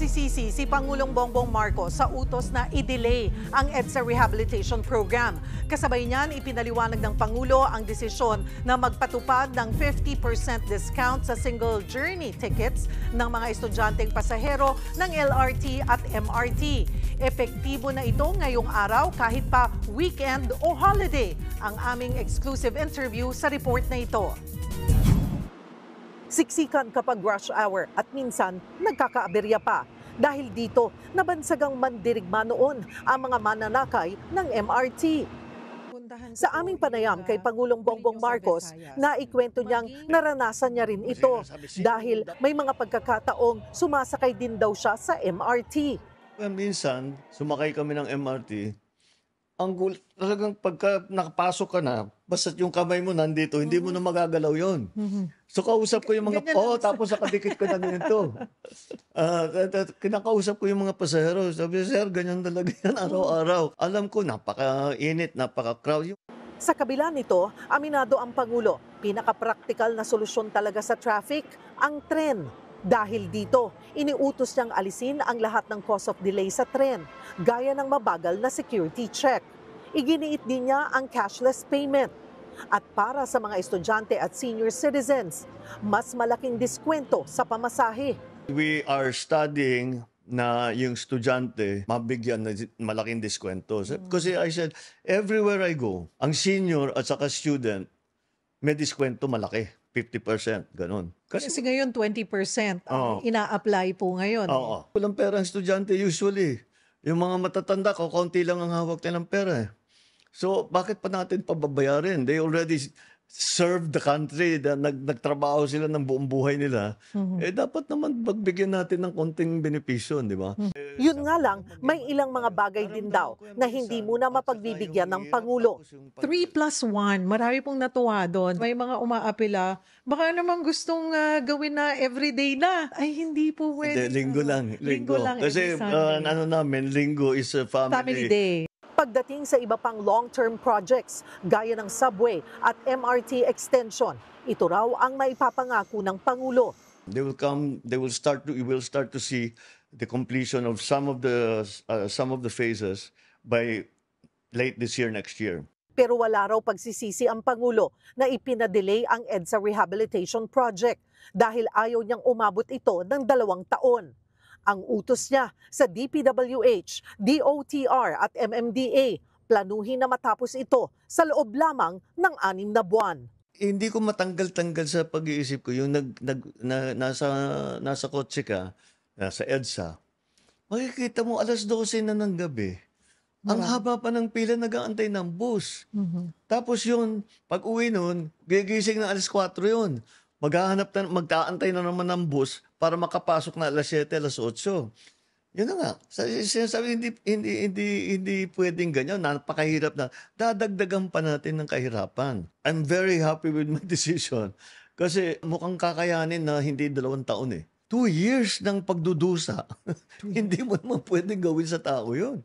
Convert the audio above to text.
Nagsisisi si Pangulong Bongbong Marcos sa utos na i-delay ang EDSA Rehabilitation Program. Kasabay niyan, ipinaliwanag ng Pangulo ang desisyon na magpatupad ng 50% discount sa single journey tickets ng mga estudyanteng pasahero ng LRT at MRT. Epektibo na ito ngayong araw kahit pa weekend o holiday. Ang aming exclusive interview sa report na ito. Siksikan kapag rush hour at minsan nagkakaaberya pa. Dahil dito, nabansagang mandirigma noon ang mga mananakay ng MRT. Sa aming panayam kay Pangulong Bongbong Marcos, naikwento niyang naranasan niya rin ito dahil may mga pagkakataong sumasakay din daw siya sa MRT. Minsan, sumakay kami ng MRT, ang talagang pagka nakapasok ka na, basta yung kamay mo nandito, hindi mo na magagalaw yon. So kausap ko yung mga, tapos nakadikit ko na ganito. Kinakausap ko yung mga pasahero. Sabi, sir, ganyan talaga yan araw-araw. Alam ko, napaka-init, napaka-crowd. Sa kabila nito, aminado ang Pangulo, pinaka-practical na solusyon talaga sa traffic, ang tren. Dahil dito, iniutos niyang alisin ang lahat ng cause of delay sa tren, gaya ng mabagal na security check. Iginiit din niya ang cashless payment. At para sa mga estudyante at senior citizens, mas malaking diskwento sa pamasahe. We are studying na yung estudyante mabigyan ng malaking diskwento. Kasi I said, everywhere I go, ang senior at saka student, may diskwento malaki. 50%, ganun. Kasi ngayon 20% ang ina-apply po ngayon. Oo. Walang pera ang estudyante usually. Yung mga matatanda ko, kaunti lang ang hawak nilang pera. So, bakit pa natin pababayarin? They already served the country. Nagtrabaho sila ng buong buhay nila. Dapat naman pagbigyan natin ng konting benepisyo, di ba? Yun nga lang, may ilang mga bagay din daw na hindi muna mapagbibigyan ng Pangulo. 3+1, marami pong natuwa doon. May mga umaapila, baka naman gustong gawin na everyday na. Ay, hindi po pwede. Linggo lang. Linggo lang. Kasi linggo is a Family Day. Pagdating sa iba pang long-term projects, gaya ng subway at MRT extension, ito raw ang maipapangako ng Pangulo. We will start to see the completion of some of the phases by late this year, next year. Pero wala raw pagsisisi ang Pangulo na ipinadelay ang EDSA Rehabilitation Project dahil ayaw niyang umabot ito ng 2 taon. Ang utos niya sa DPWH, DOTR at MMDA, planuhin na matapos ito sa loob lamang ng 6 na buwan. Hindi ko matanggal-tanggal sa pag-iisip ko yung nasa kotse ka, nasa EDSA, makikita mo alas 12 na ng gabi. Ang haba pa ng pila, nag-aantay ng bus. Tapos yun, pag uwi nun, gigising na alas 4 yun. Magtaantay na naman ng bus para makapasok na alas 7, alas 8. Yun na nga. Sinasabi, hindi pwedeng ganyan. Napakahirap na. Dadagdagan pa natin ng kahirapan. I'm very happy with my decision. Kasi mukhang kakayanin na hindi 2 taon 2 years ng pagdudusa. Hindi mo naman pwedeng gawin sa tao yun.